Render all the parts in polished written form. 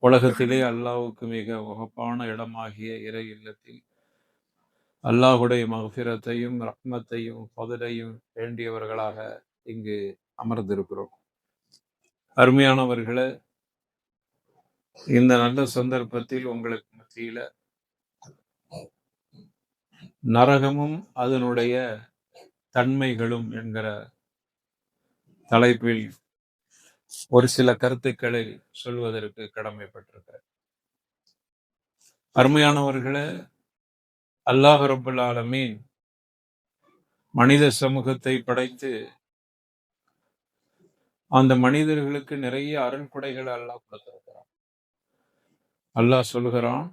உலகத்திலே அல்லாஹ்வுக்கு மிக உகப்பான இடமாகிய இறை இல்லத்தில் அல்லாஹ்வுடைய மஃபிரத்தையும் ரஹ்மத்தையும் ஃபضலையும் வேண்டியவர்களாக இங்கு அமர்ந்திருக்கிறோம். அருமையானவர்களே, இந்த நல்ல சந்தர்ப்பத்தில் உங்களுக்கு மத்தியில நரகமும் அதனுடைய தன்மைகளும் என்கிற தலைப்பில் ஒரு சில கருத்துக்களை சொல்வதற்கு கடமைப்பட்டிருக்கிறேன். அருமையானவர்களே, அல்லாஹ் ரப்பல் ஆலமீன் மனித சமூகத்தை படைத்து அந்த மனிதர்களுக்கு நிறைய அருள்கொடைகளை அல்லாஹ் கொடுத்திருக்கிறான். அல்லாஹ் சொல்கிறான்,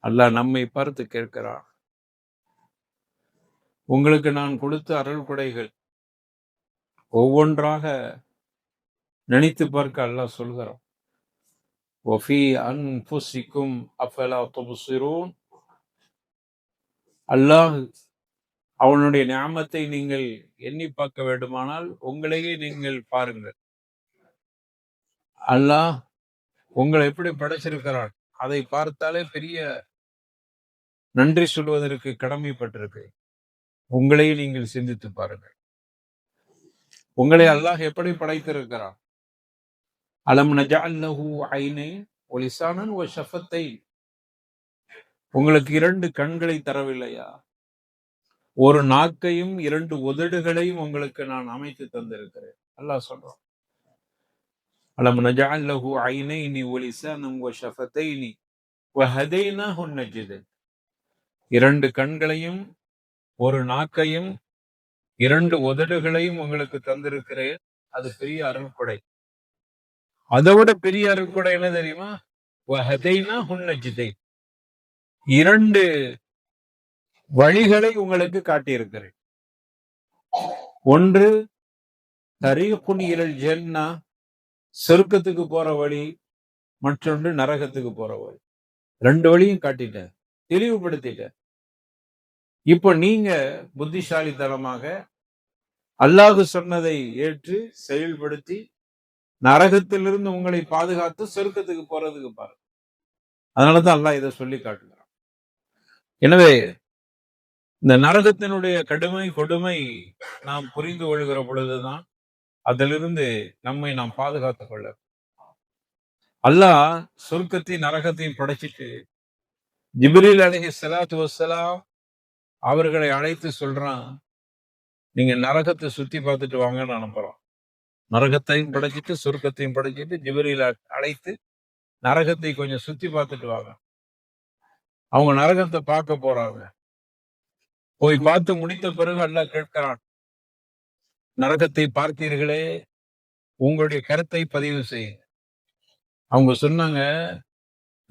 அல்லாஹ் நம்மை பார்த்து கேட்கிறான், உங்களுக்கு நான் கொடுத்த அருள்கொடைகள் ஒவ்வொன்றாக நினைத்து பார்க்க அல்லாஹ் சொல்கிறான். வஃபீ அன்ஃபுஸிக்கும் அஃபலா துப்ஸிரூன். அல்லாஹ் அவனுடைய நியாமத்தை நீங்கள் எண்ணி பார்க்க வேண்டுமானால் உங்களையே நீங்கள் பாருங்கள். அல்லாஹ் உங்களை எப்படி படைச்சிருக்கிறான் அதை பார்த்தாலே பெரிய நன்றி சொல்வதற்கு கடமைப்பட்டிருக்கு. உங்களையே நீங்கள் சிந்தித்து பாருங்கள். உங்களை அல்லாஹ் எப்படி படைத்திருக்கிறான்? அலம் நஜஅல் லஹு ஐனைன் வ லிஸானன் வ ஷஃபத்தைன். உங்களுக்கு 2 கண்களை தரவில்லையா? ஒரு நாக்கையும் 2 உதடுகளையும் உங்களுக்கு நான் அமைத்து தந்திருக்கிறேன். அல்லாஹ் சொல்றான். அலம் நஜஅல் லஹு ஐனைனி வ லிஸானன் வ ஷஃபத்தைனி வ ஹதைனாஹு நஜ்தைன். 2 கண்களையும் ஒரு நாக்கையும் 2 உதடுகளையும் உங்களுக்கு தந்திருக்கிறேன். அது பெரிய அருள்கொடை. அதை விட பெரிய அருள்கொடை என்ன தெரியுமா? வஹதைனாஹு நஜ்தைன். 2 வழிகளை உங்களுக்கு காட்டியிருக்கிறேன். ஒன்று தரீகுன் இலல் ஜன்னா, சொர்க்கத்துக்கு போற வழி. மற்றொன்று நரகத்துக்கு போற வழி. 2 வழியும் காட்டிட்டேன், தெளிவுபடுத்திட்டேன். இப்போ நீங்க புத்திசாலித்தனமாக அல்லாஹ் சொன்னதை ஏற்று செயல்படுத்தி நரகத்திலிருந்து உங்களை பாதுகாத்து சொர்க்கத்துக்கு போறதுக்கு பாருங்க. அதனாலதான் அல்லாஹ் இதை சொல்லி காட்டுகிறான். எனவே இந்த நரகத்தினுடைய கடுமை கொடுமை நாம் புரிந்து கொள்கிற பொழுதுதான் அதிலிருந்து நம்மை நாம் பாதுகாத்துக் கொள்ள. அல்லாஹ் சொர்க்கத்தையும் நரகத்தையும் படைச்சிட்டு ஜிப்ரீல் அலைஹிஸ்ஸலாத்து வஸ்ஸலாம் அவர்களை அழைத்து சொல்றான், நீங்க நரகத்தை சுத்தி பார்த்துட்டு வாங்கன்னு அனுப்புறோம். நரகத்தையும் படைச்சிட்டு சொர்க்கத்தையும் படைச்சிட்டு ஜிப்ரீல் அழைத்து நரகத்தை கொஞ்சம் சுத்தி பார்த்துட்டு வாங்க. அவங்க நரகத்தை பார்க்க போறாங்க. போய் பார்த்து முடித்த பிறகு அல்லாஹ் கேட்கிறான், நரகத்தை பார்த்தீர்களே, உங்களுடைய கருத்தை பதிவு செய்யுங்க. அவங்க சொன்னாங்க,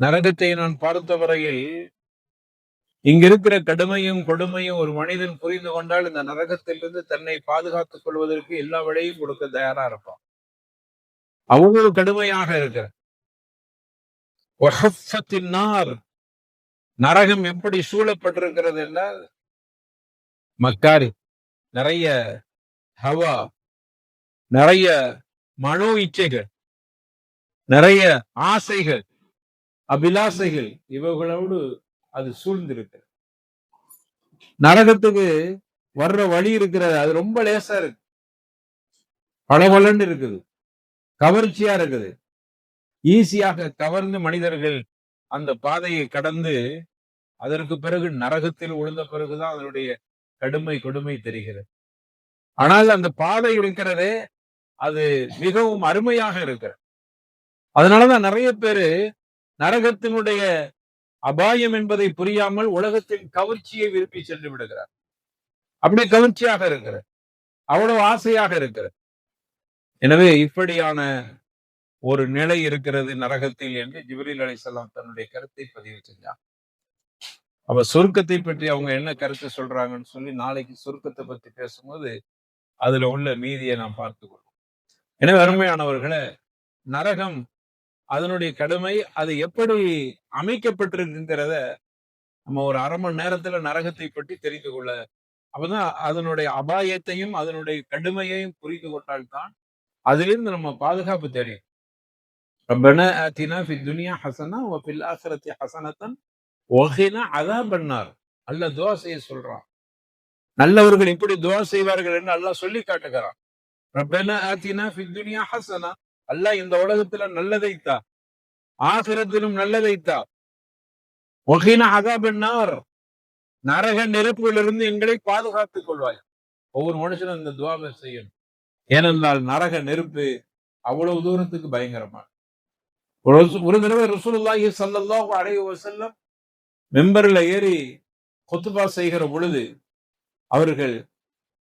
நரகத்தை நான் பார்த்த வரையில் இங்க இருக்கிற கடுமையும் கொடுமையும் ஒரு மனிதன் புரிந்து கொண்டால் இந்த நரகத்திலிருந்து தன்னை பாதுகாத்துக் கொள்வதற்கு எல்லா வழியும் கொடுக்க தயாரா இருப்பான். அவ்வளவு கடுமையாக இருக்கிற நரகம் எப்படி சூழப்பட்டிருக்கிறது என்றால், மக்காரி, நிறைய ஹவா, நிறைய மனோ இச்சைகள், நிறைய ஆசைகள், அபிலாசைகள், இவர்களோடு அது சூழ்ந்திருக்கு. நரகத்துக்கு வர்ற வழி இருக்கிறது, அது ரொம்ப லேசா இருக்கு, பளபளன்னு இருக்குது, கவர்ச்சியா இருக்குது. ஈஸியாக கவர்ந்து மனிதர்கள் அந்த பாதையை கடந்து அதற்கு பிறகு நரகத்தில் விழுந்த பிறகுதான் அதனுடைய கடுமை கொடுமை தெரிகிறது. ஆனால் அந்த பாதை இருக்கிறதே, அது மிகவும் அருமையாக இருக்கிறது. அதனாலதான் நிறைய பேரு நரகத்தினுடைய அபாயம் என்பதை புரியாமல் உலகத்தின் கவர்ச்சியை விரும்பி சென்று விடுகிறார். அப்படி கவர்ச்சியாக இருக்கிறது, அவ்வளவு ஆசையாக இருக்கிறது. எனவே இப்படியான ஒரு நிலை இருக்கிறது நரகத்தில் என்று ஜிப்ரீல் அலைஹிஸ்ஸலாம் தன்னுடைய கருத்தை பதிவு செஞ்சாங்க. அப்ப சொர்க்கத்தை பற்றி அவங்க என்ன கருத்து சொல்றாங்கன்னு சொல்லி நாளைக்கு சொர்க்கத்தை பத்தி பேசும்போது அதுல உள்ள மீதியை நாம் பார்த்துக்கொள்வோம். எனவே அருமையானவர்களே, நரகம் அதனுடைய கடுமை அது எப்படி அமைக்கப்பட்டிருக்குங்கிறத நம்ம ஒரு அரை மணி நேரத்துல நரகத்தை பற்றி தெரிந்து கொள்ள, அப்பதான் அதனுடைய அபாயத்தையும் அதனுடைய கடுமையையும் புரிந்து கொண்டால்தான் அதிலிருந்து நம்ம பாதுகாப்பு தெரியும். ரப்பனா ஆத்தினா ஃபித் துன்யா ஹஸனா வ ஃபில் ஆখিরাতি ஹஸனத்தன் வ கினா அஸாபன்னார். அல்லாஹ் துஆ செய்ய சொல்றான். நல்லவர்கள் இப்படி துஆ செய்வார்கள் என்று அல்லாஹ் சொல்லி காட்டுகிறான். ரப்பனா ஆத்தினா ஃபித் துன்யா ஹஸனா, அல்லாஹ் இந்த உலகத்துல நல்லதை தா, ஆகிரத்திலும் நல்லதை தா, வ கினா அஸாபன்னார், நரக நெருப்பிலிருந்து எங்களை பாதுகாத்துக் கொள்வாய். ஒவ்வொரு மனுஷனும் இந்த துஆவை செய்யணும். ஏனென்றால் நரக நெருப்பு அவ்வளவு தூரத்துக்கு பயங்கரமா. ஒரு தடவை ரசூலுல்லாஹி ஸல்லல்லாஹு அலைஹி வஸல்லம் மெம்பர்ல ஏறி குத்பா செய்கிற பொழுது அவர்கள்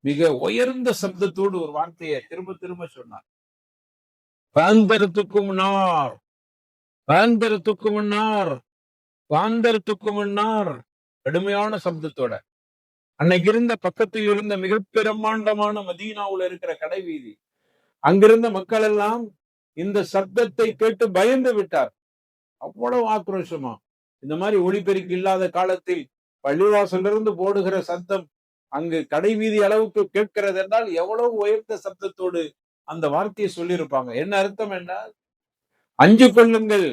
மிக உயர்ந்த சப்தத்தோடு ஒரு வார்த்தையை திரும்ப திரும்ப சொன்னார். பாந்தரத்துக்கும் நார், பாந்தரத்துக்கும் நார், பாந்தரத்துக்கும் நார், கடுமையான சப்தத்தோட. அன்னைக்கு இருந்த பக்கத்தில் இருந்த மிக பிரம்மாண்டமான மதீனாவுல இருக்கிற கடை வீதி, அங்கிருந்த மக்கள் எல்லாம் இந்த சப்தத்தை கேட்டு பயந்து விட்டார். அவ்வளவு ஆக்ரோஷமா. இந்த மாதிரி ஒளிபெருக்கி இல்லாத காலத்தில் பள்ளிவாசலிருந்து போடுகிற சத்தம் அங்கு கடை வீதி அளவுக்கு கேட்கிறது என்றால் எவ்வளவு உயர்ந்த சப்தத்தோடு அந்த வார்த்தையை சொல்லியிருப்பாங்க. என்ன அர்த்தம் என்றால், அஞ்சு கொள்ளுங்கள்,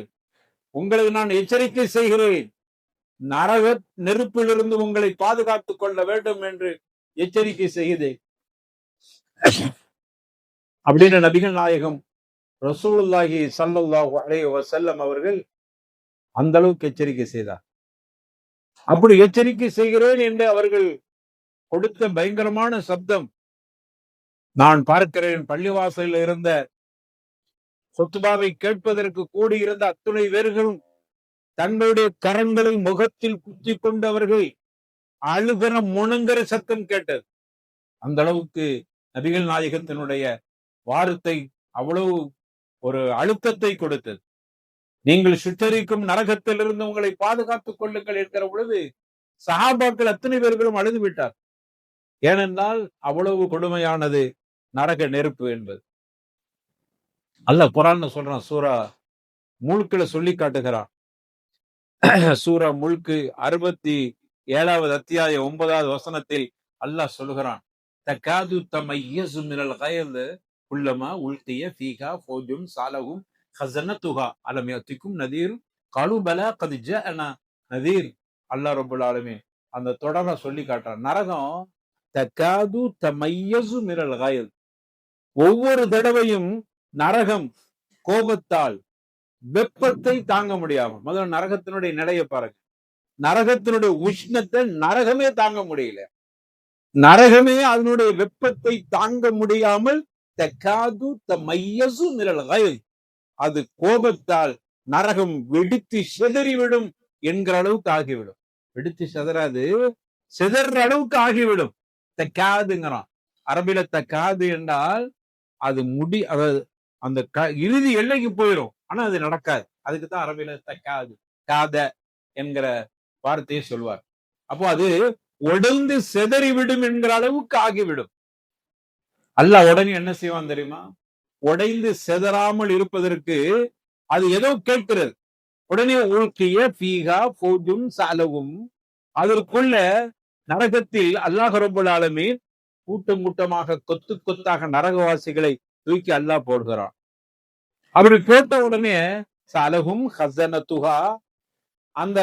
உங்களுக்கு நான் எச்சரிக்கை செய்கிறேன், நரக நெருப்பிலிருந்து உங்களை பாதுகாத்துக் கொள்ள வேண்டும் என்று எச்சரிக்கை செய்கிறேன் அப்படின்னு நபிகள் நாயகம் ரசூலுல்லாஹி ஸல்லல்லாஹு அலைஹி வஸல்லம் அவர்கள் அந்த அளவுக்கு எச்சரிக்கை செய்தார். அப்படி எச்சரிக்கை செய்கிறேன் என்று அவர்கள் கொடுத்த பயங்கரமான சப்தம் நான் பார்க்கிறேன். பள்ளிவாசலில் இருந்த குத்பாவை கேட்பதற்கு கூடியிருந்த அத்துணை பேர்களும் தங்களுடைய கரங்களை முகத்தில் குத்தி கொண்டவர்கள் அழுகிற முணங்குற சத்தம் கேட்டது. அந்த அளவுக்கு நபிகள் நாயகத்தினுடைய வார்த்தை அவ்வளவு ஒரு அழுத்தத்தை கொடுத்தது. நீங்கள் சுட்டரிக்கும் நரகத்திலிருந்து உங்களை பாதுகாத்துக் கொள்ளுங்கள் என்கிற பொழுது சஹாபாக்கள் அத்தனை பேர்களும் அழுது விட்டார். ஏனென்றால் அவ்வளவு கொடுமையானது நரக நெருப்பு என்பது. அல்லாஹ் குர்ஆன்ல சொல்றான், சூரா முல்க்ல சொல்லி காட்டுகிறான். சூரா முல்க் 67வது அத்தியாயம் 9வது வசனத்தில் அல்லாஹ் சொல்கிறான், தகாது தமையஸு மினல் கயல் குல்லமா உல்கிய ஃபீஹா ஃபௌஜுன் ஸாலஹும் ஹஸனத்துஹா அலம் யத்திக்கும் நதீர் காலு பலா கத் ஜஅனா நதீர். அல்லாஹ் ரப்பல் ஆலமீன் அந்த தொடரை சொல்லி காட்டுறான். நரகம் தகாது தமையஸு மினல் கயல், ஒவ்வொரு தடவையும் நரகம் கோபத்தால் வெப்பத்தை தாங்க முடியாம, முதல்ல நரகத்தினுடைய நிலையை பாருங்க. நரகத்தினுடைய உஷ்ணத்தை நரகமே தாங்க முடியல. நரகமே அதனுடைய வெப்பத்தை தாங்க முடியாமல் தகாது தமையஸு மினல் கயல், அது கோபத்தால் நரகம் வெடித்து சிதறிவிடும் என்கிற அளவுக்கு ஆகிவிடும். வெடித்து சிதறாது, சிதற அளவுக்கு ஆகிவிடும். தக்காதுங்கிறான். அரபில தக்காது என்றால் அது அந்த இறுதி எல்லைக்கு போயிடும். ஆனா அது நடக்காது. அதுக்குதான் அரபில தக்காது காத என்கிற வார்த்தையை சொல்வார். அப்போ அது உடைந்து சிதறிவிடும் என்கிற அளவுக்கு ஆகிவிடும். அல்லாஹ் உடனே என்ன செய்வான் தெரியுமா? உடைந்து சிதறாமல் இருப்பதற்கு அது ஏதோ கேட்கிறது. உடனே உல்கிய ஃபீஹா ஃபௌஜுன் ஸாலஹும், அதற்குள்ள நரகத்தில் அல்லாஹ் ரப்பல் ஆலமீன் கூட்டம் கூட்டமாக கொத்து கொத்தாக நரகவாசிகளை தூக்கி அல்லாஹ் போடுகிறான். அப்படி கேட்ட உடனே ஸாலஹும் ஹஸனத்துஹா, அந்த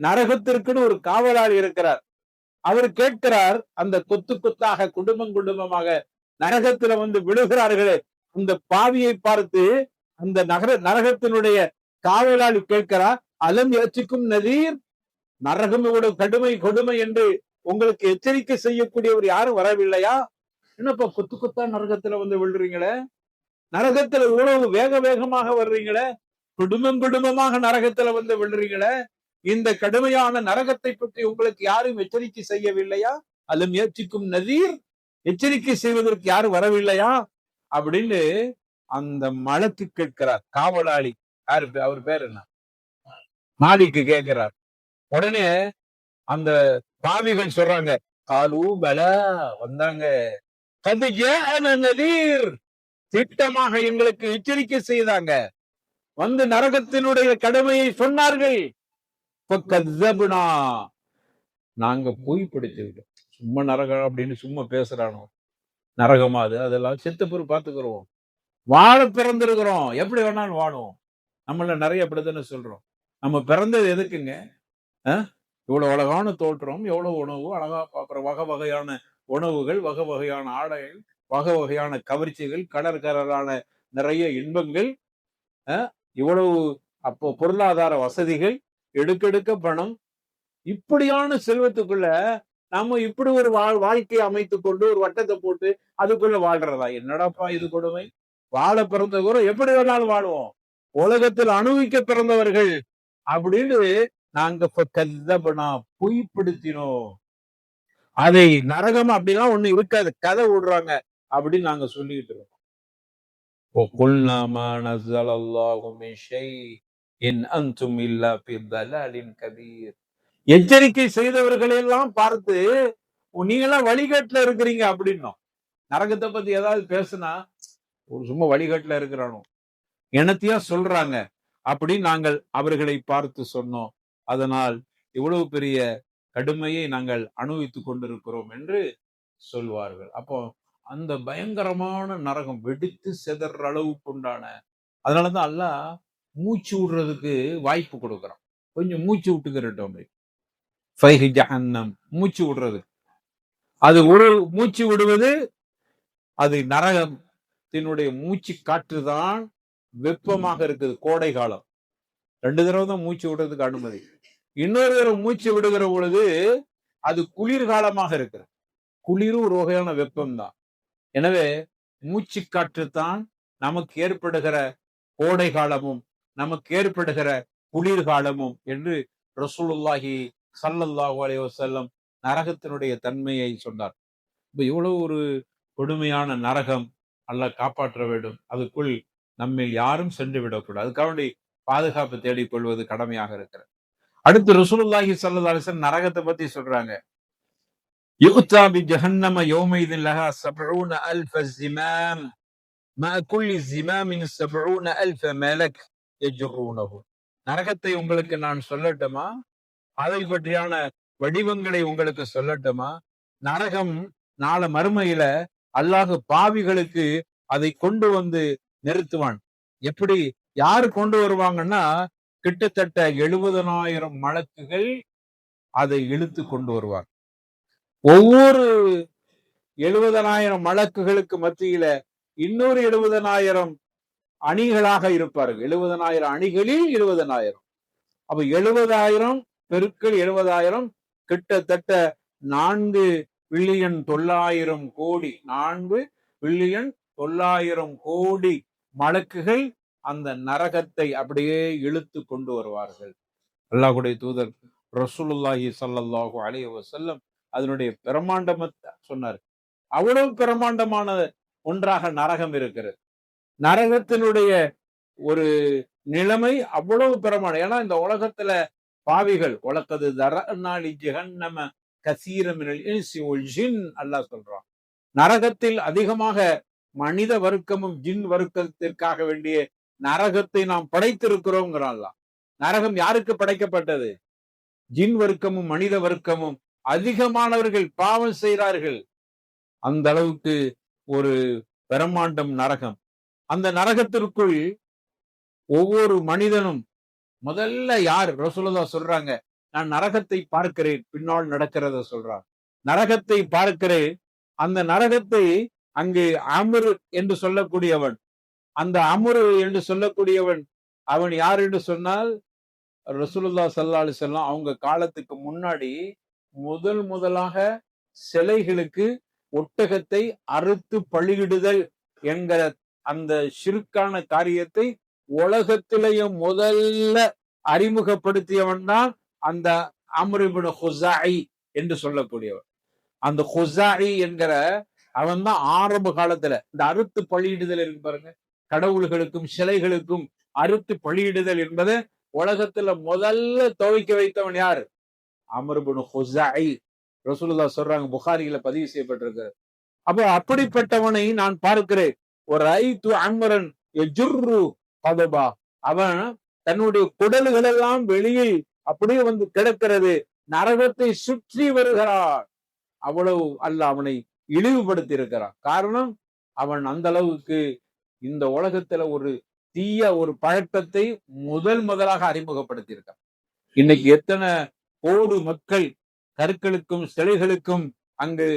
நரகத்திற்குன்னு ஒரு காவலாளி இருக்கிறார். அவர் கேட்கிறார், அந்த கொத்து கொத்தாக குடும்பம் குடும்பமாக நரகத்துல வந்து விழுகிறார்களே அந்த பாவியை பார்த்து அந்த நரகத்தினுடைய காவலாளி கேட்கிறார், அலம் யத்திக்கும் நதீர், நரகம் இவ்வளவு கடுமை கொடுமை என்று உங்களுக்கு எச்சரிக்கை செய்யக்கூடியவர் யாரும் வரவில்லையா? என்னப்பா கொத்து கொத்தா நரகத்துல வந்து விழுறீங்களே, நரகத்துல இவ்வளவு வேக வேகமாக வர்றீங்களே, குடும்பம் குடும்பமாக நரகத்துல வந்து விழுறீங்களே, இந்த கடுமையான நரகத்தை பற்றி உங்களுக்கு யாரும் எச்சரிக்கை செய்யவில்லையா? அலம் யத்திக்கும் நதீர், எச்சரிக்கை செய்வதற்கு யாரும் வரவில்லையா அப்படின்னு அந்த மலக்கு கேட்கிறார். காவலாளி யாரு, அவர் பேர் என்ன, மாலிக்கு கேட்கிறார். உடனே அந்த பாவிகள் சொல்றாங்க, காலு பலா, வந்தாங்க, கது ஜாஅனா நதீர், திட்டமாக எங்களுக்கு எச்சரிக்கை செய்தாங்க, வந்து நரகத்தினுடைய கடமையை சொன்னார்கள். ஃபகஸப்னா, நாங்க பொய் படுத்தி விட்டோம். சும்மா நரகம் அப்படின்னு சும்மா பேசுறானோ, நரகமா அது, அதெல்லாம் செத்த பொருள் பார்த்துக்கிறோம், வாழ பிறந்திருக்கிறோம், எப்படி வேணாலும் வாழும், நம்மள நிறைய அப்படித்தானே சொல்றோம். நம்ம பிறந்தது எதுக்குங்க? இவ்வளவு அழகான தோற்றம், எவ்வளவு உணவு, அழகா அப்புறம் வகை வகையான உணவுகள், வகை வகையான ஆடைகள், வகை வகையான கவர்ச்சிகள், கடற்கடலான நிறைய இன்பங்கள், இவ்வளவு அப்போ பொருளாதார வசதிகள், எடுக்கெடுக்க பணம், இப்படியான செல்வத்துக்குள்ள நம்ம இப்படி ஒரு வாழ்க்கையை அமைத்துக் கொண்டு ஒரு வட்டத்தை போட்டு அதுக்குள்ள வாழ்றதா? என்னடாப்பா இது கொடுமை! வாழ பிறந்த கூட எப்படி வேணாலும் வாழுவோம். உலகத்தில் அனுபவிக்க பிறந்தவர்கள் அப்படின்னு நாங்க பொய்ப்படுத்தினோம். அதை நரகம் அப்படிலாம் ஒண்ணு இருக்காது, கதை விடுறாங்க அப்படின்னு நாங்க சொல்லிட்டு இருக்கோம். எச்சரிக்கை செய்தவர்களை எல்லாம் பார்த்து நீங்களாம் வழிகாட்டுல இருக்கிறீங்க அப்படின்னும். நரகத்தை பத்தி ஏதாவது பேசுனா ஒரு சும்மா வழிகாட்டுல இருக்கிறானோ என்னத்தையா சொல்றாங்க அப்படின்னு நாங்கள் அவர்களை பார்த்து சொன்னோம். அதனால் இவ்வளவு பெரிய கடுமையை நாங்கள் அனுபவித்துக் கொண்டிருக்கிறோம் என்று சொல்வார்கள். அப்போ அந்த பயங்கரமான நரகம் வெடித்து செதற அளவுக்கு உண்டான, அதனாலதான் அல்லாஹ் மூச்சு விடுறதுக்கு வாய்ப்பு கொடுக்குறான். கொஞ்சம் மூச்சு விட்டுக்கிறட்டும், மூச்சு விடுறது. அது ஒரு மூச்சு விடுவது, அது நரகத்தினுடைய மூச்சு காற்றுதான் வெப்பமாக இருக்குது. கோடை காலம் 2 தடவை தான் மூச்சு விடுறதுக்கு அனுமதி. இன்னொரு தடவை மூச்சு விடுகிற பொழுது அது குளிர்காலமாக இருக்கிறது. குளிரும் ஒரு வகையான வெப்பம் தான். எனவே மூச்சு காற்று தான் நமக்கு ஏற்படுகிற கோடை காலமும் நமக்கு ஏற்படுகிற குளிர்காலமும் என்று ரசூலுல்லாஹி ஸல்லல்லாஹு அலைஹி வஸல்லம் நரகத்தினுடைய தன்மையை சொன்னார். இப்ப இவ்வளவு ஒரு கொடுமையான நரகம் அல்லாஹ் காப்பாற்ற வேண்டும். அதுக்குள் நம்மை யாரும் சென்று விடக்கூடாது. அதுக்காக பாதுகாப்பு தேடிக் கொள்வது கடமையாக இருக்கிறது. அடுத்து ரசூலுல்லாஹி ஸல்லல்லாஹு அலைஹி வஸல்லம் நரகத்தை பத்தி சொல்றாங்க. யுக்தா பி ஜஹன்னம யௌமைதின் லஹா 70000 ஜிமாம் மா குல்லி ஜிமாமின் 70000 மலக் யஜ்ரூனஹு. நரகத்தை உங்களுக்கு நான் சொல்லட்டுமா? அதை பற்றியான வடிவங்களை உங்களுக்கு சொல்லட்டுமா? நரகம் நாளை மறுமையில அல்லாஹ் பாவிகளுக்கு அதை கொண்டு வந்து நிறுத்துவான். எப்படி யாரு கொண்டு வருவாங்கன்னா, கிட்டத்தட்ட 70,000 மலக்குகள் அதை இழுத்து கொண்டு வருவார். ஒவ்வொரு 70,000 மலக்குகளுக்கு மத்தியில இன்னொரு 70,000 அணிகளாக இருப்பார்கள். 70,000 அணிகளில் 70,000. அப்ப 70,000 பெருக்கல் 70,000 கிட்டத்தட்ட 4,900,000,000,000 4,900,000,000,000 மலக்குகள் அந்த நரகத்தை அப்படியே இழுத்து கொண்டு வருவார்கள். அல்லாஹ்வுடைய தூதர் ரசூலுல்லாஹி ஸல்லல்லாஹு அலைஹி வஸல்லம் அதனுடைய பிரமாண்டமத்தை சொன்னார். அவ்வளவு பிரமாண்டமான ஒன்றாக நரகம் இருக்கிறது. நரகத்தினுடைய ஒரு நிலைமை அவ்வளவு பிரமாண்டம். ஏன்னா இந்த உலகத்துல பாவிகள் உலகது தரநாளி ஜஹன்னம கசீரமினல் இன்சி வல் ஜின் அல்லாஹ் சொல்றான். நரகத்தில் அதிகமாக மனித வர்க்கமும் ஜின் வர்க்கத்திற்காக வேண்டிய நரகத்தை நாம் படைத்திருக்கிறோங்கிறான். நரகம் யாருக்கு படைக்கப்பட்டது? ஜின் வர்க்கமும் மனித வர்க்கமும் அதிகமானவர்கள் பாவம் செய்கிறார்கள். அந்த அளவுக்கு ஒரு பிரம்மாண்டம் நரகம். அந்த நரகத்திற்குள் ஒவ்வொரு மனிதனும் முதல்ல யார் ரசூலுல்லாஹ் சொல்றாங்க, நான் நரகத்தை பார்க்கிறேன், பின்னால் நடக்கிறத சொல்றான். நரகத்தை பார்க்கிறேன். அந்த நரகத்தை அங்கு அமுர் என்று சொல்லக்கூடியவன், அந்த அமுர் என்று சொல்லக்கூடியவன் அவன் யார் என்று சொன்னால் ரசூலுல்லாஹ் ஸல்லல்லாஹு அலைஹி வஸல்லம் அவங்க காலத்துக்கு முன்னாடி முதலாக சிலைகளுக்கு ஒட்டகத்தை அறுத்து பலியிடுதல் என்கிற அந்த ஷிர்கான காரியத்தை உலகத்திலேயே முதல்ல அறிமுகப்படுத்தியவன் தான் அந்த அம்ர் இப்னு ஹுஸாஇ என்று சொல்லக்கூடியவன். அந்த ஹுஸாஇ என்கிற அவன் தான் ஆரம்ப காலத்துல இந்த அறுத்து பலியிடுதல் இருக்கு பாருங்க, கடவுள்களுக்கும் சிலைகளுக்கும் அறுத்து பலியிடுதல் என்பதை உலகத்துல முதல்ல துவக்கி வைத்தவன் யாரு? அம்ர் இப்னு ஹுஸாஇ. ரசூலுல்லாஹ் சொல்றாங்க, புகாரியில பதிவு செய்யப்பட்டிருக்கிறது. அப்போ அப்படிப்பட்டவனை நான் பார்க்கிறேன். ஒரு ஐத்து அம்ரன் யஜுர்ரு கதபா, அவன் தன்னுடைய குடல்கள் எல்லாம் வெளியில் அப்படியே வந்து கிடக்கிறது, நரகத்தை சுற்றி வருகிறான். அவ்வளவு அல்ல அவனை இழிவுபடுத்தி இருக்கிறான். காரணம், அவன் அந்த அளவுக்கு இந்த உலகத்துல ஒரு தீய ஒரு பழக்கத்தை முதலாக அறிமுகப்படுத்தியிருக்கார். இன்னைக்கு எத்தனை கோடி மக்கள் கற்களுக்கும் சிலைகளுக்கும் அங்கு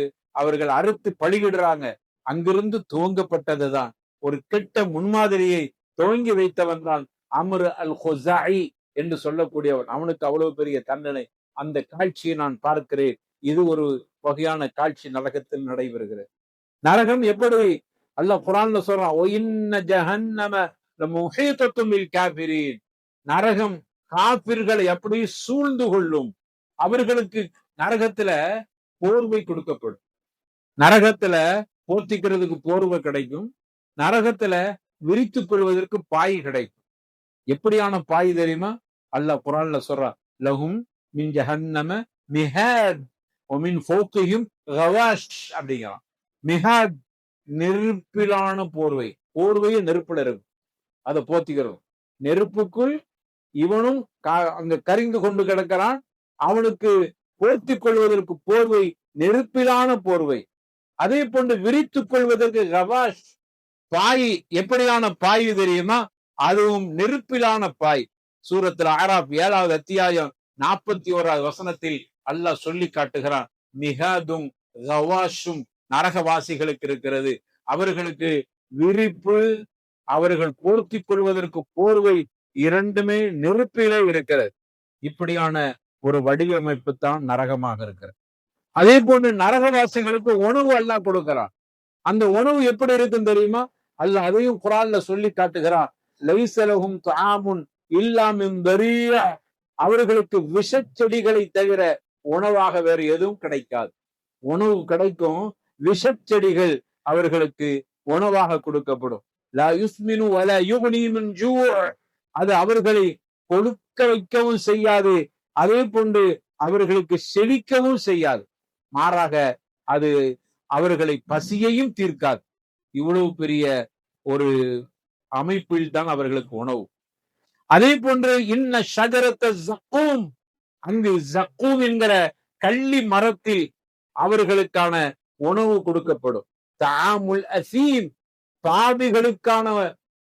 அவர்கள் அறுத்து பலியிடுறாங்க. அங்கிருந்து துவங்கப்பட்டதுதான். ஒரு கெட்ட முன்மாதிரியை துவங்கி வைத்தவன் தான் அம்ரு அல் ஹுஸாஇ என்று சொல்லக்கூடியவன். அவனுக்கு அவ்வளவு பெரிய தண்டனை. அந்த காட்சியை நான் பார்க்கிறேன். இது ஒரு வகையான காட்சி நரகத்தில் நடைபெறுகிறது. நரகம் எப்படி அல்லாஹ் குர்ஆன்ல சொல்றான், ஒ இன்ன ஜஹன்னம லமுஹீதத்தும் பில் காஃபிரீன். நரகம் காபிர்களை அப்படி சூழ்ந்து கொள்ளும். அவர்களுக்கு நரகத்துல போர்வை கொடுக்கப்படும். நரகத்துல போர்த்திக்கிறதுக்கு போர்வை கிடைக்கும். நரகத்துல விரித்துக் கொள்வதற்கு பாய் கிடைக்கும். எப்படியான பாய் தெரியுமா? அல்லாஹ் குர்ஆன்ல சொல்றான், லஹும் மின் ஜஹன்னம மிஹாத் வ மின் ஃபௌகிஹிம் கவாஷ் அப்படிங்கிறான். மிஹாத் நெருப்பிலான போர்வை. போர்வையை நெருப்புல இருக்கும், அதை போத்திக்கிறோம். நெருப்புக்குள் இவனும் அங்க கரிந்து கொண்டு கிடக்கிறான். அவனுக்கு போர்த்திக் கொள்வதற்கு போர்வை நெருப்பிலான போர்வை. அதே போன்று விரித்துக் கொள்வதற்கு கவாஷ் பாய். எப்படியான பாய் தெரியுமா? அதுவும் நெருப்பிலான பாய். சூரத்துல ஆராப் 7வது அத்தியாயம் 41வது வசனத்தில் அல்லாஹ் சொல்லி காட்டுகிறான், மிகாதும் கவாஷும் நரகவாசிகளுக்கு இருக்கிறது. அவர்களுக்கு விரிப்பு, அவர்கள் போர்த்திக் கொள்வதற்கு போர்வை இரண்டுமே நெருப்பிலே இருக்கிறது. இப்படியான ஒரு வடிவமைப்பு தான் நரகமாக இருக்கிறது. அதே போன்று நரகவாசிகளுக்கு உணவு அல்லாஹ் கொடுக்கிறான். அந்த உணவு எப்படி இருக்கும் தெரியுமா? அல்லாஹ் அதையும் குர்ஆன்ல சொல்லி காட்டுகிறான், லைஸ லஹும் துஆமுன் இல்லா மின் தரீஅ. அவர்களுக்கு விஷச்செடிகளை தவிர உணவாக வேறு எதுவும் கிடைக்காது. உணவு கிடைக்கும், விஷச்செடிகள் அவர்களுக்கு உணவாக கொடுக்கப்படும். லா யுஸ்மினு வலா யுக்னி மின் ஜூ. அது அவர்களை கொடுக்க வைக்கவும் செய்யாது, அதே போன்று அவர்களுக்கு செழிக்கவும் செய்யாது. மாறாக அது அவர்களை பசியையும் தீர்க்காது. இவ்வளவு பெரிய ஒரு அமைப்பில் தான் அவர்களுக்கு உணவு. அதே போன்று இன்ன ஷஜரத்த ஸக்கூம், அங்கு ஸக்கூம் என்கிற கள்ளி மரத்தில் அவர்களுக்கான உணவு கொடுக்கப்படும். தஆமுல் அஸீம், பாவிகளுக்கான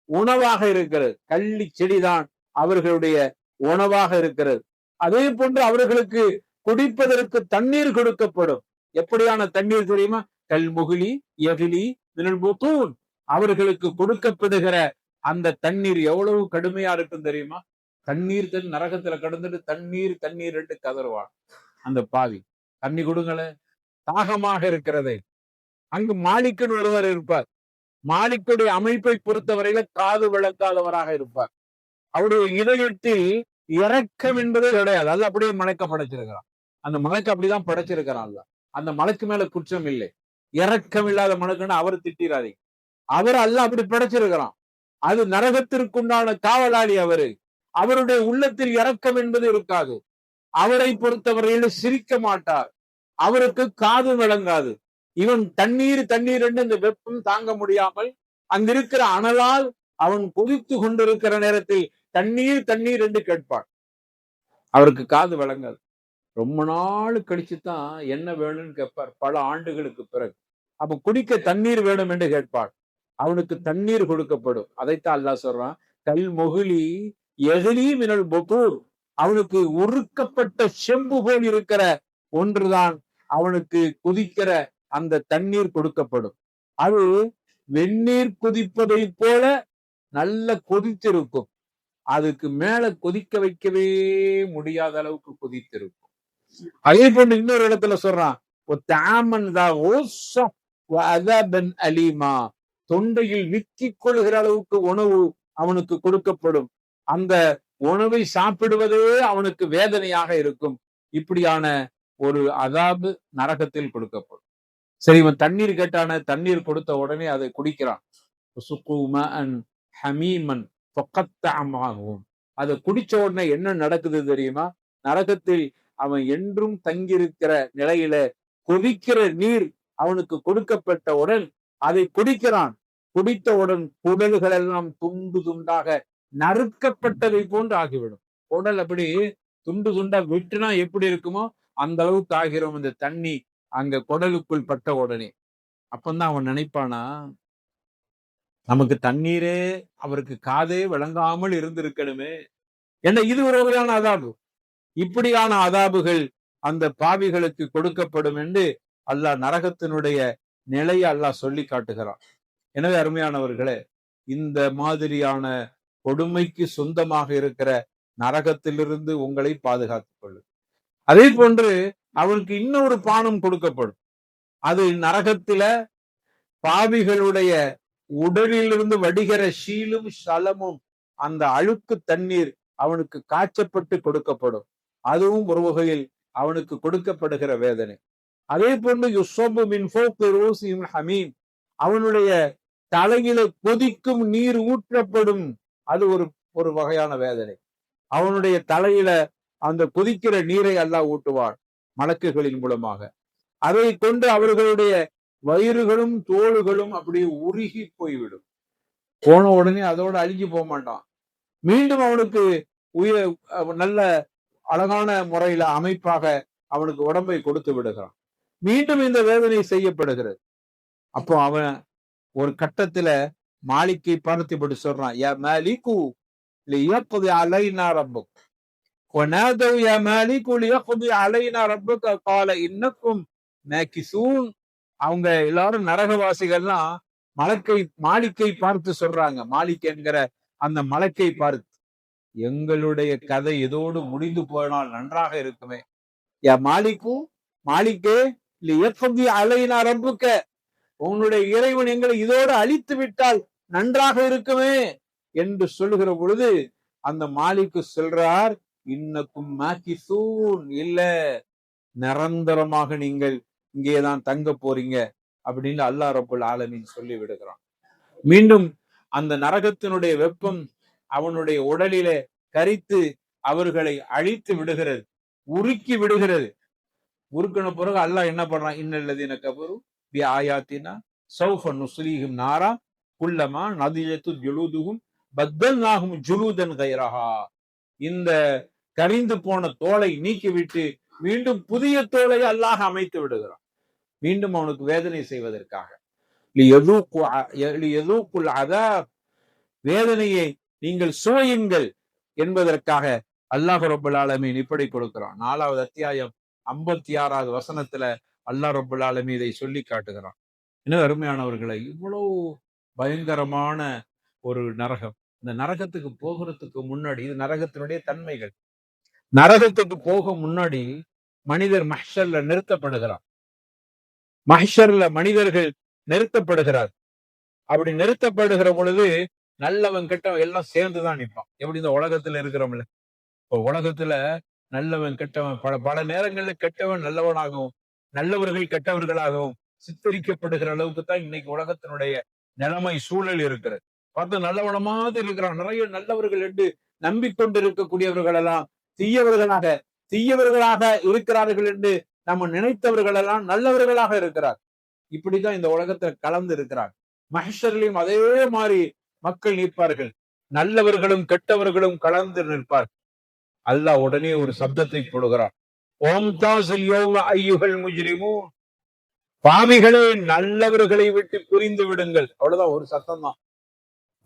உணவாக இருக்கிறது. கள்ளி செடிதான் அவர்களுடைய உணவாக இருக்கிறது. அதே போன்று அவர்களுக்கு குடிப்பதற்கு தண்ணீர் கொடுக்கப்படும். எப்படியான தண்ணீர் தெரியுமா? கல்முகிலி யகிலி மினல் புத்தூன். அவர்களுக்கு கொடுக்கப்படுகிற அந்த தண்ணீர் எவ்வளவு கடுமையா இருக்கும் தெரியுமா? தண்ணீர் நரகத்துல கடந்துட்டு தண்ணீர் தண்ணீர் என்று கதறுவான் அந்த பாவி. தண்ணி கொடுங்களே, தாகமாக இருக்கிறதே. அங்கு மாலிக்குன்னு ஒருவர் இருப்பார். மாலிக்குடைய அமைப்பை பொறுத்தவரையில காது விளக்காதவராக இருப்பார். அவருடைய இதயத்தில் இரக்கம் என்பதே கிடையாது. அது அப்படியே மலைக்க படைச்சிருக்கிறான். அந்த மலைக்கு அப்படிதான் படைச்சிருக்கிறான். அந்த மலைக்கு மேல குற்றம் இல்லை. இரக்கம் இல்லாத மனுக்குன்னு அவர் திட்டிராதீங்க. அவர் அல்ல அப்படி படைச்சிருக்கிறான். அது நரகத்திற்குண்டான காவலாளி அவரு. அவருடைய உள்ளத்தில் இரக்கம் என்பது இருக்காது. அவரை பொறுத்தவரையில சிரிக்க மாட்டார். அவருக்கு காது விளங்காது. இவன் தண்ணீர் தண்ணீர் என்று இந்த வெப்பம் தாங்க முடியாமல் அங்கிருக்கிற அனலால் அவன் கொதித்து கொண்டிருக்கிற நேரத்தில் தண்ணீர் தண்ணீர் என்று கேட்பான். அவருக்கு காது விளங்காது. ரொம்ப நாள் கழிச்சுதான் என்ன வேணும்னு கேட்பார், பல ஆண்டுகளுக்கு பிறகு. அப்ப குடிக்க தண்ணீர் வேணும் என்று கேட்பார். அவனுக்கு தண்ணீர் கொடுக்கப்படும். அதைத்தான் அல்லாஹ் சொல்றான், கல் மொகுலி எகிலி மினல் புத்தூர். அவனுக்கு உருக்கப்பட்ட செம்பு போல் இருக்கிற ஒன்றுதான் அவனுக்கு குதிக்கிற அந்த தண்ணீர் கொடுக்கப்படும். அது வெந்நீர் கொதிப்பதை போல நல்ல கொதித்திருக்கும். அதுக்கு மேல கொதிக்க வைக்கவே முடியாத அளவுக்கு கொதித்திருக்கும். அதே போன்று இன்னொரு இடத்துல சொல்றான், அலீமா, தொண்டையில் விக்கிக் கொள்கிற அளவுக்கு உணவு அவனுக்கு கொடுக்கப்படும். அந்த உணவை சாப்பிடுவதே அவனுக்கு வேதனையாக இருக்கும். இப்படியான ஒரு அதாபு நரகத்தில் கொடுக்கப்படும். சரி, இவன் தண்ணீர் கேட்டான, தண்ணீர் கொடுத்த உடனே அதை குடிக்கிறான். அதை குடிச்ச உடனே என்ன நடக்குது தெரியுமா? நரகத்தில் அவன் என்றும் தங்கியிருக்கிற நிலையில கொதிக்கிற நீர் அவனுக்கு கொடுக்கப்பட்டவுடன் அதை குடிக்கிறான். குடித்தவுடன் குடல்கள் எல்லாம் துண்டு துண்டாக நறுக்கப்பட்டதை போன்று ஆகிவிடும். குடல் அப்படி துண்டு துண்டா விட்டுனா எப்படி இருக்குமோ அந்த அளவுக்கு ஆகிறோம் இந்த தண்ணி அங்க குடலுக்குள் பட்ட உடனே. அப்பந்தான் அவன் நினைப்பானா, நமக்கு தண்ணீரே அவருக்கு காதே விளங்காமல் இருந்திருக்கணுமே. என்ன இது ஒரு வகையான அதாபு. இப்படியான அதாபுகள் அந்த பாவிகளுக்கு கொடுக்கப்படும் என்று அல்லாஹ் நரகத்தினுடைய நிலையை அல்லாஹ் சொல்லி காட்டுகிறான். எனவே அருமையானவர்களே, இந்த மாதிரியான கொடுமைக்கு சொந்தமாக இருக்கிற நரகத்திலிருந்து உங்களை பாதுகாத்துக் கொள்ளும். அதே போன்று அவருக்கு இன்னொரு பானம் கொடுக்கப்படும். அது நரகத்தில பாவிகளுடைய உடலிலிருந்து வடிகிற ஷீலும் ஷலமும் அந்த அழுக்கு தண்ணீர் அவனுக்கு காய்ச்சப்பட்டு கொடுக்கப்படும். அதுவும் ஒரு வகையில் அவனுக்கு கொடுக்கப்படுகிற வேதனை. அதே போன்று யுஸ்ஸபு மின் ஃபௌகி ரூஸிஹிம் ஹமீம், அவனுடைய தலையில கொதிக்கும் நீர் ஊற்றப்படும். அது ஒரு வகையான வேதனை. அவனுடைய தலையில அந்த கொதிக்கிற நீரை அல்லாஹ் ஊட்டுவான் மலக்குகளின் மூலமாக. அதை கொண்டு அவர்களுடைய வயிறுகளும் தோள்களும் அப்படியே உருகி போய்விடும். போன உடனே அதோட அழிஞ்சு போக மாட்டான். மீண்டும் அவனுக்கு நல்ல அழகான முறையில அமைப்பாக அவனுக்கு உடம்பை கொடுத்து விடுகிறான். மீண்டும் இந்த வேதனை செய்யப்படுகிறது. அப்போ அவன் ஒரு கட்டத்துல மாலிக்கை பார்த்து இப்படி சொல்றான், யா மாலிகு லியக்தி அலைனா ரப்புக் வநாதவ் யா மாலிகு லியக்தி அலைனா ரப்புக் قال இன்னக்கும் மாகிசூன். அவங்க எல்லாரும் நரகவாசிகள்லாம் மாலிக்கை பார்த்து சொல்றாங்க, மாலிக் என்கிற அந்த மலக்கை பார்த்து, எங்களுடைய கதை இதோடு முடிந்து போனால் நன்றாக இருக்குமே. யா மாலிக்கு மாலிக்கே லியக்தி அலைனா ரப்புக்க, உன்னுடைய இறைவன் எங்களை இதோடு அழித்து விட்டால் நன்றாக இருக்குமே என்று சொல்லுகிற பொழுது அந்த மாலிக்கு சொல்றார், இன்னக்கும் மாகிசூன், இல்ல நிரந்தரமாக நீங்கள் இங்கேதான் தங்க போறீங்க அப்படின்னு அல்லாஹ் ரப்புல் ஆலமீன் சொல்லி விடுகிறான். மீண்டும் அந்த நரகத்தினுடைய வெப்பம் அவனுடைய உடலிலே கரித்து அவர்களை அழித்து விடுகிறது, உருக்கி விடுகிறது. உருக்கின பிறகு அல்லாஹ் என்ன பண்றான், இன்னல்லதீன கஃபரு பி ஆயாத்தினா சௌஃப நுஸ்லீஹிம் நாரா குல்லமா நதிஜத்து ஜுலூதுஹும் பத்தல்நாஹும் ஜுலூதன் கைரஹா. இந்த கரிந்து போன தோலை நீக்கிவிட்டு மீண்டும் புதிய தோலை அல்லாஹ் அமைத்து விடுகிறான், மீண்டும் அவனுக்கு வேதனை செய்வதற்காக. வேதனையை நீங்கள் சுவையுங்கள் என்பதற்காக அல்லாஹ் ரப்புல் ஆலமீன் இப்படி கொடுக்கிறான். 4வது அத்தியாயம் 56வது வசனத்துல அல்லாஹ் ரப்புல் ஆலமீன் இதை சொல்லி காட்டுகிறான். இன்னும் அருமையானவர்களை, இவ்வளவு பயங்கரமான ஒரு நரகம். இந்த நரகத்துக்கு போகிறதுக்கு முன்னாடி, இது நரகத்தினுடைய தன்மைகள். நரகத்துக்கு போக முன்னாடி மனிதர் மஹ்ஷர்ல நிறுத்தப்படுகிறார். மஹ்ஷர்ல மனிதர்கள் நிறுத்தப்படுகிறார். அப்படி நிறுத்தப்படுகிற பொழுது நல்லவன் கெட்டவன் எல்லாம் சேர்ந்துதான் நிற்பான். எப்படி இந்த உலகத்துல இருக்கிறோம்ல, இப்போ உலகத்துல நல்லவன் கெட்டவன் பல நேரங்கள்ல கெட்டவன் நல்லவனாகவும் நல்லவர்கள் கெட்டவர்களாகவும் சித்தரிக்கப்படுகிற அளவுக்கு தான் இன்னைக்கு உலகத்தினுடைய நிலைமை சூழல் இருக்கிறது. பார்த்து நல்லவன மாதிரி இருக்கிறான். நிறைய நல்லவர்கள் என்று நம்பிக்கொண்டு இருக்கக்கூடியவர்கள் எல்லாம் தீயவர்களாக இருக்கிறார்கள் என்று நம்ம நினைத்தவர்கள் எல்லாம் நல்லவர்களாக இருக்கிறார். இப்படிதான் இந்த உலகத்துல கலந்து இருக்கிறார். மஹ்ஷர்லயும் அதே மாதிரி மக்கள் நிற்பார்கள், நல்லவர்களும் கெட்டவர்களும் கலந்து நிற்பார்கள். அல்லாஹ் உடனே ஒரு சப்தத்தை போடுகிறார், ஓம் தாஸில் யௌம அய்யுஹல் முஜ்ரிமூன், பாவிகளே நல்லவர்களை விட்டு பிரிந்து விடுங்கள். அவ்வளவுதான், ஒரு சத்தம் தான்,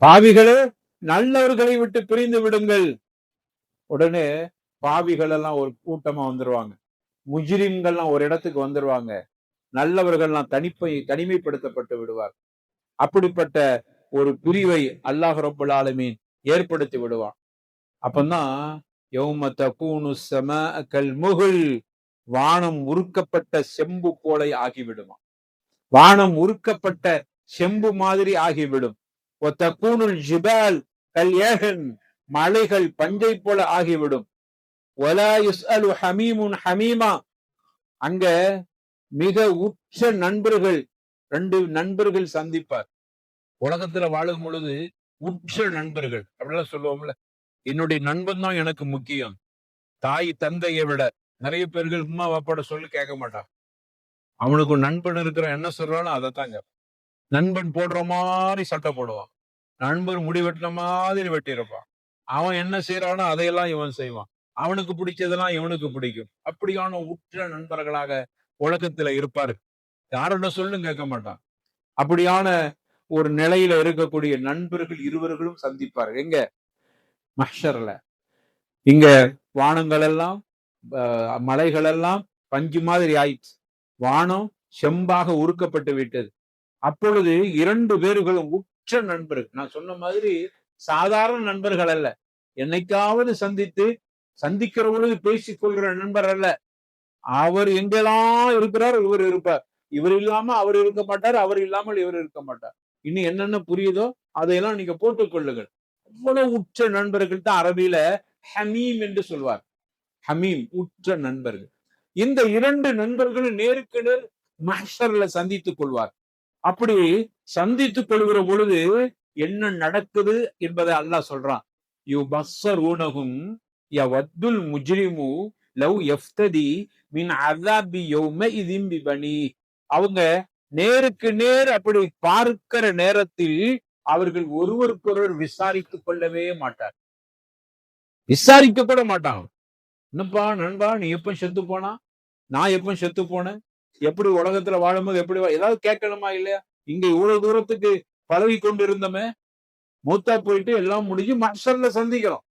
பாவிகளே நல்லவர்களை விட்டு பிரிந்து விடுங்கள். உடனே பாவிகள் எல்லாம் ஒரு கூட்டமா வந்துருவாங்க, முஜ்ரிம்கள்லாம் ஒரு இடத்துக்கு வந்துருவாங்க, நல்லவர்கள்லாம் தனிமைப்படுத்தப்பட்டு விடுவார். அப்படிப்பட்ட ஒரு பிரிவை அல்லாஹ் ரப்புல் ஆலமீன் ஏற்படுத்தி விடுவான். அப்பதான் யௌம தகூனு ஸமாஅ கல் முஹ்ல், வானம் உருக்கப்பட்ட செம்பு போல ஆகிவிடுமா. வானம் உருக்கப்பட்ட செம்பு மாதிரி ஆகிவிடும். வதகூனுல் ஜிபால் கல் யஹன், மலைகள் பஞ்சை போல ஆகிவிடும். வலா யஸ்அலு ஹமீமுன் ஹமீமா, அங்க மிக உச்ச நண்பர்கள், 2 நண்பர்கள் சந்திப்பார். உலகத்துல வாழும் பொழுது உச்ச நண்பர்கள் அப்படிலாம் சொல்லுவோம்ல, என்னுடைய நண்பன் தான் எனக்கு முக்கியம், தாய் தந்தையை விட. நிறைய பேர்கள் அம்மா வாப்பாட சொல்லி கேட்க மாட்டான். அவனுக்கு நண்பன் இருக்கிற என்ன சொல்றானோ அதைத்தாங்க. நண்பன் போடுற மாதிரி சட்டை போடுவான், நண்பன் முடி வெட்டின மாதிரி வெட்டியிருப்பான். அவன் என்ன செய்யறானோ அதையெல்லாம் இவன் செய்வான், அவனுக்கு பிடிச்சதெல்லாம் இவனுக்கு பிடிக்கும். அப்படியான உற்ற நண்பர்களாக உலகத்துல இருப்பாரு. யாரோட சொல்லும் கேட்க மாட்டான். அப்படியான ஒரு நிலையில இருக்கக்கூடிய நண்பர்கள் இருவர்களும் சந்திப்பார்கள். எங்க? மஹ்ஷர்ல. இங்க வானங்கள் எல்லாம் மலைகள் எல்லாம் பஞ்சு மாதிரி ஆயிடுச்சு. வானம் செம்பாக உருக்கப்பட்டு விட்டது. அப்பொழுது 2 பேர்களும் உற்ற நண்பர்கள். நான் சொன்ன மாதிரி சாதாரண நண்பர்கள் அல்ல. என்னைக்காவது சந்திக்கிற பொழுது பேசிக் கொள்கிற நண்பர் அல்ல. அவர் எங்கெல்லாம் இருக்கிறார் இவர் இருப்பார். இவர் இல்லாம அவர் இருக்க மாட்டார், அவர் இல்லாமல் இவர் இருக்க மாட்டார். இன்னும் என்னென்ன புரியுதோ அதையெல்லாம் நீங்க போட்டுக் கொள்ளுங்கள். அவ்வளவு உற்ற நண்பர்கள் தான் அரபியில ஹமீம் என்று சொல்வார். ஹமீம், உற்ற நண்பர்கள். இந்த 2 நண்பர்களும் நேருக்கு நேர் மஹ்ஷர்ல சந்தித்துக் கொள்வார். அப்படி சந்தித்துக் கொள்கிற பொழுது என்ன நடக்குது என்பதை அல்லாஹ் சொல்றான். யுபஸ்ஸரூனஹும் யவத்துல் முஜ்ரிமு லவ் யஃப்ததி மின் அஸாபி யௌமஇதின் பிபனி. அவங்க நேருக்கு நேர் அப்படி பார்க்கிற நேரத்தில் அவர்கள் ஒருவருக்கொருவர் விசாரித்துக் கொள்ளவே மாட்டார். விசாரிக்க கூட மாட்டாங்க. என்னப்பா நண்பா, நீ எப்ப செத்து போனா, நான் எப்ப செத்து போனேன், எப்படி உலகத்துல வாழும்போது எப்படி ஏதாவது கேட்கணுமா இல்லையா? இங்க இவ்வளவு தூரத்துக்கு பழகி கொண்டு இருந்தோமே, மூத்தா போயிட்டு எல்லாம் முடிஞ்சு மஹ்ஷர்ல சந்திக்கிறோம்.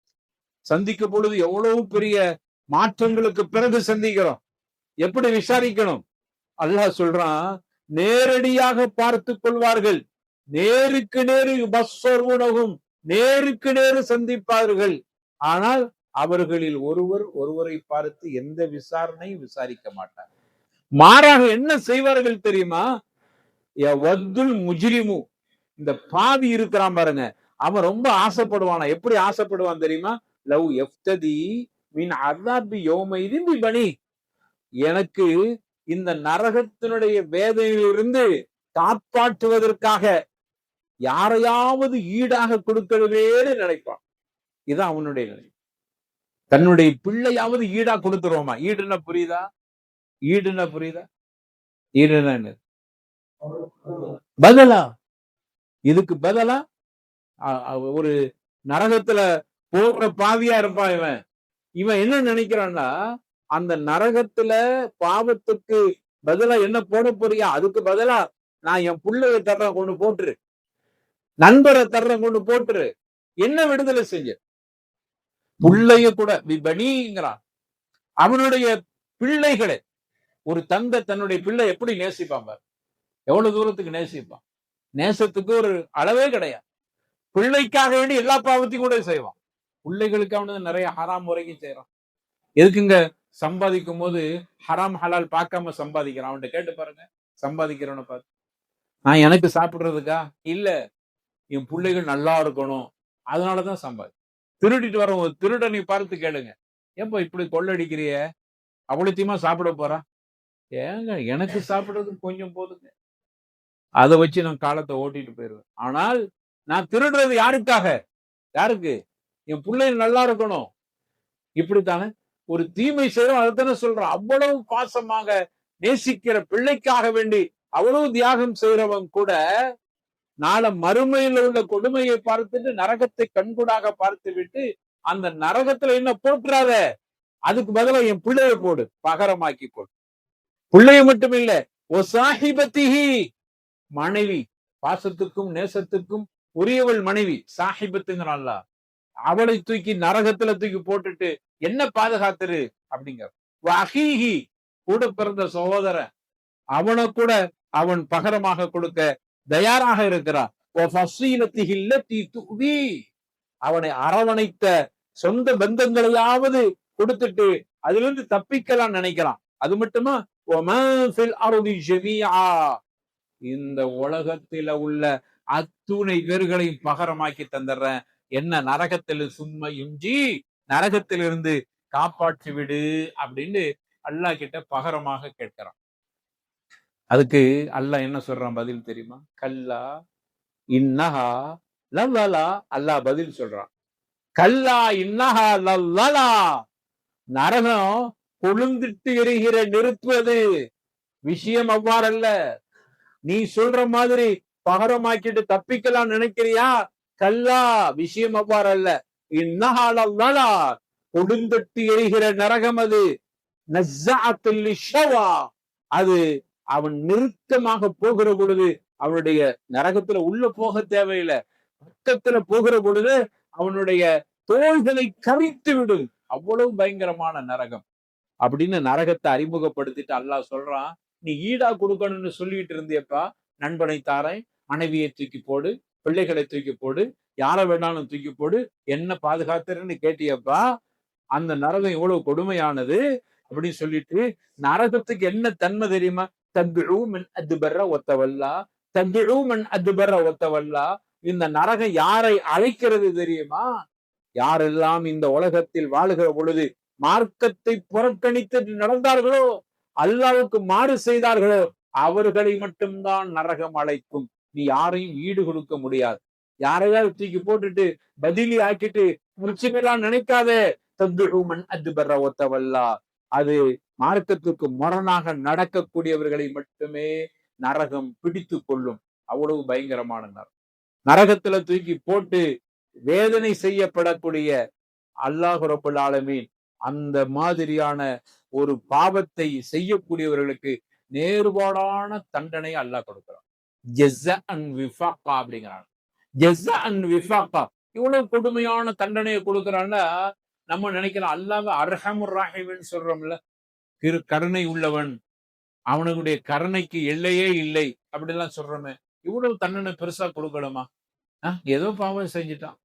சந்திக்கும் பொழுது எவ்வளவு பெரிய மாற்றங்களுக்கு பிறகு சந்திக்கிறோம். எப்படி விசாரிக்கணும்? அல்லாஹ் சொல்றான், நேரடியாக பார்த்து கொள்வார்கள். நேருக்கு நேரு பஸ்ஸரூனஹும், நேருக்கு நேரு சந்திப்பார்கள். ஆனால் அவர்களில் ஒருவர் ஒருவரை பார்த்து எந்த விசாரணையும் விசாரிக்க மாட்டார். மாறாக என்ன செய்வார்கள் தெரியுமா? யவத்துல் முஜ்ரிமு, இந்த பாவி இருக்கிறான் பாருங்க, அவன் ரொம்ப ஆசைப்படுவானா. எப்படி ஆசைப்படுவான் தெரியுமா? லவ் யஃப்ததி மின் அஸாபி யௌமஇதின் பிபனி. எனக்கு இந்த நரகத்தினுடைய வேதனையிலிருந்து காப்பாற்றுவதற்காக யாரையாவது ஈடாக கொடுக்கணுமேன்னு நினைப்பான். இதுதான் அவனுடைய நிலை. தன்னுடைய பிள்ளையாவது ஈடா கொடுத்துருவோமா? ஈடுன்னா புரியுதா? ஈடுன்னா புரியுதா? ஈடுன்னா என்ன? பதிலா, இதுக்கு பதிலா ஒரு நரகத்துல போகிற பாவியா இருப்பான் இவன். இவன் என்ன நினைக்கிறான்னா, அந்த நரகத்துல பாவத்துக்கு பதிலா என்ன போட போறியா, அதுக்கு பதிலா நான் என் பிள்ளைய தர்றேன் கொண்டு போட்டுரு, நண்பரை தர்றேன் கொண்டு போட்டுரு, என்ன விடுதலை செஞ்ச பிள்ளைய கூட விபணிங்கிறான். அவனுடைய பிள்ளைகளை, ஒரு தந்தை தன்னுடைய பிள்ளை எப்படி நேசிப்பான் பாரு, எவ்வளவு தூரத்துக்கு நேசிப்பான். நேசத்துக்கு ஒரு அளவே கிடையாது. பிள்ளைக்காக வேண்டி எல்லா பாவத்தையும் கூட செய்வான். பிள்ளைகளுக்காக நிறைய ஹராம் முறைக்கும் செய்யறான். எதுக்குங்க? சம்பாதிக்கும் போது ஹராம் ஹலால் பார்க்காம சம்பாதிக்கிறான். அவன்கிட்ட கேட்டு பாருங்க, சம்பாதிக்கிறவனை பார்த்து. நான் எனக்கு சாப்பிடுறதுக்கா இல்ல, என் பிள்ளைகள் நல்லா இருக்கணும், அதனாலதான் சம்பாதி. திருடிட்டு வர ஒரு திருடனை பார்த்து கேளுங்க, ஏப்பா இப்படி கொள்ளடிக்கிறிய, அவ்வளோத்தையுமா சாப்பிட போறா? ஏங்க எனக்கு சாப்பிடுறது கொஞ்சம் போதுங்க, அதை வச்சு நான் காலத்தை ஓட்டிட்டு போயிருவேன். ஆனால் நான் திருடுறது யாருக்காக? யாருக்கு? என் பிள்ளைகள் நல்லா இருக்கணும். இப்படித்தானே ஒரு தீமை செய்யறோம், அதைத்தானே சொல்றான். அவ்வளவு பாசமாக நேசிக்கிற பிள்ளைக்காக வேண்டி அவ்வளவு தியாகம் செய்யறவன் கூட நாளை மறுமையில உள்ள கொடுமையை பார்த்துட்டு நரகத்தை கண்கூடாக பார்த்து விட்டு அந்த நரகத்துல என்ன போட்டுறாத, அதுக்கு பதிலா என் பிள்ளைய போடு, பகரமாக்கி போடு. பிள்ளைய மட்டும் இல்ல, ஓ சாஹிபத்திஹி, மனைவி, பாசத்துக்கும் நேசத்துக்கும் உரியவள் மனைவி, சாஹிபத்துங்கிறான்ல, அவளை தூக்கி நரகத்துல தூக்கி போட்டுட்டு என்ன பாதுகாத்துரு அப்படிங்கிற. வஹீஹி, கூட பிறந்த சகோதரன், அவனை கூட அவன் பகரமாக கொடுக்க தயாராக இருக்கிறான். அவனை அரவணைத்த சொந்த பந்தங்களையாவது கொடுத்துட்டு அதிலிருந்து தப்பிக்கலாம் நினைக்கிறான். அது மட்டுமா, இந்த உலகத்தில உள்ள அத்துணை பேர்களை பகரமாக்கி தந்துடுறேன், என்ன நரகத்தில் சும்மா இஞ்சி நரகத்திலிருந்து காப்பாற்றி விடு அப்படின்னு அல்லாஹ் கிட்ட பகரமாக கேட்கிறான். அதுக்கு அல்லாஹ் என்ன சொல்றான் பதில் தெரியுமா? கல்லா இன்னஹா லல்லலா. அல்லாஹ் பதில் சொல்றான், கல்லா இன்னஹா லல்லலா. நரகம் கொழுந்துட்டு எரிகிற நெருப்பு, அது விஷயம் அவ்வாறல்ல. நீ சொல்ற மாதிரி பகரமாக்கிட்டு தப்பிக்கலாம் நினைக்கிறியா? கல்லா, விஷயம் அவ்வாறல்ல. இன்னஹா லல்லலா, கொழுந்துட்டு எரிகிற நரகம் அது. நஸ்ஸஅத்துல் லிஷவா, அது அவன் நெருக்கமாக போகிற பொழுது அவனுடைய நரகத்துல உள்ள போக தேவையில்லை, பக்கத்துல போகிற பொழுது அவனுடைய தோள்களை கரித்து விடும். அவ்வளவு பயங்கரமான நரகம் அப்படின்னு நரகத்தை அறிமுகப்படுத்திட்டு அல்லாஹ் சொல்றான், நீ ஈடா கொடுக்கணும்னு சொல்லிட்டு இருந்தியப்பா, நண்பனை தாரேன், மனைவியை தூக்கி போடு, பிள்ளைகளை தூக்கி போடு, யாரை வேணாலும் தூக்கி போடு, என்ன பாதுகாத்துறன்னு கேட்டியப்பா, அந்த நரகம் இவ்வளவு கொடுமையானது அப்படின்னு சொல்லிட்டு, நரகத்துக்கு என்ன தன்மை தெரியுமா? தத்உமன் அத்பர ஒத்தவல்லா, தத்உமன் அத்பர ஒத்தவல்லா. இந்த நரகம் யாரை அழைக்கிறது தெரியுமா? யாரெல்லாம் இந்த உலகத்தில் வாழுகிற பொழுது மார்க்கத்தை புறக்கணித்து நடந்தார்களோ, அல்லாஹ்வுக்கு மாறு செய்தார்களோ, அவர்களை மட்டும்தான் நரகம் அழைக்கும். நீ யாரையும் ஈடு கொடுக்க முடியாது. யாரையாவது தூக்கி போட்டுட்டு பதிலி ஆக்கிட்டு முடிச்சுக்கலாம் நினைக்காதே. தத்உமன் அத்பர ஒத்தவல்லா. அது மார்க்கத்துக்கு முரணாக நடக்கக்கூடியவர்களை மட்டுமே நரகம் பிடித்து கொள்ளும். அவ்வளவு பயங்கரமான நரகம். நரகத்துல தூக்கி போட்டு வேதனை செய்யப்படக்கூடிய அல்லாஹ் ரப்பல் ஆலமீன் அந்த மாதிரியான ஒரு பாவத்தை செய்யக்கூடியவர்களுக்கு நேர்பாடான தண்டனை அல்லாஹ் கொடுக்கிறான். ஜஸஅன் விஃபாகா அப்படிங்கிறான். ஜஸஅன் விஃபாகா. இவ்வளவு கொடுமையான தண்டனையை கொடுக்கிறான்னா, நம்ம நினைக்கிறோம் அல்லாஹ் அர்ஹமுர் ராஹிமின்னு சொல்றோம்ல, கருணை உள்ளவன், அவனுடைய கருணைக்கு எல்லையே இல்லை அப்படிலாம் சொல்றோமே, இவ்வளவு தண்டனை பெருசா கொடுக்கணுமா? ஏதோ பாவம் செஞ்சுட்டான்,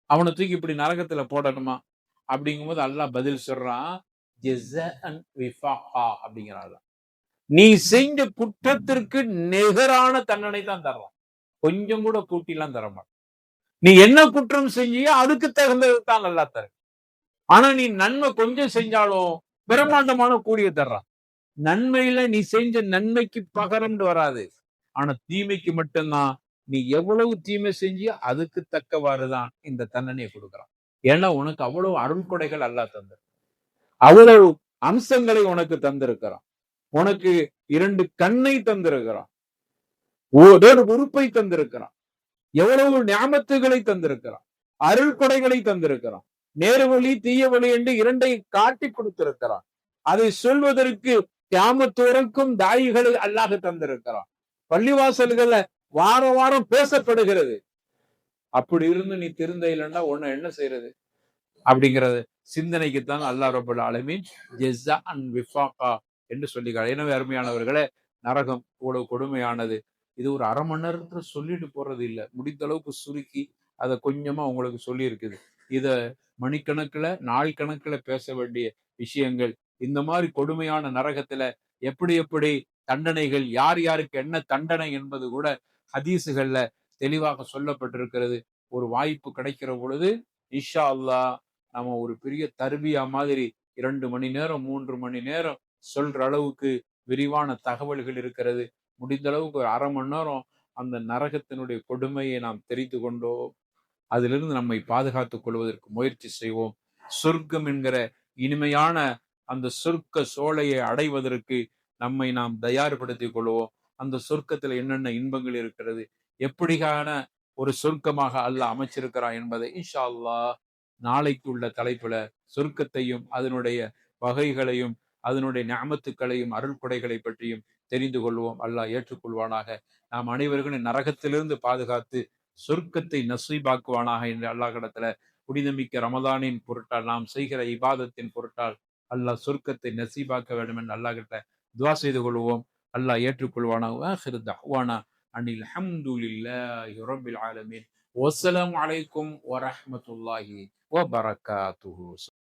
அவனை தூக்கி இப்படி நரகத்துல போடணுமா அப்படிங்கும்போது அல்லாஹ் பதில் சொல்றான், ஜஸஅன் விஃபாகா அப்படிங்கிறான். நீ செஞ்ச குற்றத்திற்கு நிகரான தண்டனை தான் தர்றான், கொஞ்சம் கூட கூட்டிலாம் தர மாட்டான். நீ என்ன குற்றம் செஞ்சியோ அதுக்கு தகுந்தது தான் நல்லா தர. ஆனா நீ நன்மை கொஞ்சம் செஞ்சாலும் பிரம்மாண்டமான கூடிய தர்றான். நன்மையில நீ செஞ்ச நன்மைக்கு பகரம் வராது, ஆனா தீமைக்கு மட்டும்தான். நீ எவ்வளவு தீமை செஞ்சியோ அதுக்கு தக்கவாறுதான் இந்த தண்டனையை கொடுக்கிறான். ஏன்னா உனக்கு அவ்வளவு அருள்கொடைகள் அல்லாஹ் தந்திரு, அவ்வளவு அம்சங்களை உனக்கு தந்திருக்கிறான். உனக்கு 2 கண்ணை தந்திருக்கிறான், ஒரு உறுப்பை தந்திருக்கிறான், எவ்வளவு ஞாபத்துகளை தந்திருக்கிறான், அருள் கொடைகளை தந்திருக்கிறான். நேரு வழி தீய வழி என்று 2ஐ காட்டி கொடுத்திருக்கிறான். அதை சொல்வதற்கு கியாமத்துவரைக்கும் தாயிகளை அல்லாஹ் தந்திருக்கிறான். பள்ளிவாசல்கள்ல வார வாரம் பேசப்படுகிறது. அப்படி இருந்து நீ திருந்த இல்லைன்னா உன்னை என்ன செய்யறது அப்படிங்கிறது சிந்தனைக்குத்தான் அல்லாஹ் ரப்பல் ஆலமீன் ஜஸஅன் விஃபாகா என்று சொல்லுகிறார். எனவே அருமையானவர்களே, நரகம் இவ்வளவு கொடுமையானது. இது ஒரு அரை மணி நேரத்துல சொல்லிட்டு போறது இல்லை, முடிந்த அளவுக்கு சுருக்கி அதை கொஞ்சமா உங்களுக்கு சொல்லி இருக்குது. இத மணிக்கணக்குல நாள் கணக்குல பேச வேண்டிய விஷயங்கள். இந்த மாதிரி கொடுமையான நரகத்துல எப்படி எப்படி தண்டனைகள், யார் யாருக்கு என்ன தண்டனை என்பது கூட ஹதீசுகள்ல தெளிவாக சொல்லப்பட்டிருக்கிறது. ஒரு வாய்ப்பு கிடைக்கிற பொழுது இன்ஷா அல்லாஹ் நம்ம ஒரு பெரிய தர்பியா மாதிரி 2 மணி நேரம் 3 மணி நேரம் சொல்ற அளவுக்கு விரிவான தகவல்கள் இருக்கிறது. முடிந்த அளவுக்கு ஒரு அரை மணி நேரம் அந்த நரகத்தினுடைய கொடுமையை நாம் தெரிந்து கொண்டோ, அதிலிருந்து நம்மை பாதுகாத்துக் கொள்வதற்கு முயற்சி செய்வோம். சொர்க்கம் என்கிற இனிமையான அந்த சொர்க்க சோலையை அடைவதற்கு நம்மை நாம் தயார்படுத்திக் கொள்வோம். அந்த சொர்க்கத்துல என்னென்ன இன்பங்கள் இருக்கிறது, எப்படியான ஒரு சொர்க்கமாக அல்லாஹ் அமைச்சிருக்கிறான் என்பதை இன்ஷா அல்லாஹ் நாளைக்கு உள்ள தலைப்புல சொர்க்கத்தையும் அதனுடைய வகைகளையும் அதனுடைய ஞாமத்துக்களையும் அருள் கொடைகளை பற்றியும் தெரிந்து கொள்வோம். அல்லாஹ் ஏற்றுக்கொள்வானாக. நாம் அனைவர்களும் நரகத்திலிருந்து பாதுகாத்து சொர்க்கத்தை நசீபாக்குவானாக என்று அல்லாஹ்விடத்துல புனிதமிக்க ரமதானின் பொருட்டால் நாம் செய்கிற இபாதத்தின் பொருட்டால் அல்லாஹ் சொர்க்கத்தை நசீபாக்க வேண்டும் என்று அல்லாஹ் கிட்ட துவா செய்து கொள்வோம். அல்லாஹ் ஏற்றுக்கொள்வானாக. ஆகிரு தஅவானா அனில் ஹம்துலில்லாஹி ரப்பில் ஆலமீன். வஸ்ஸலாமு அலைக்கும் வரஹ்மத்துல்லாஹி வபரகாத்துஹு.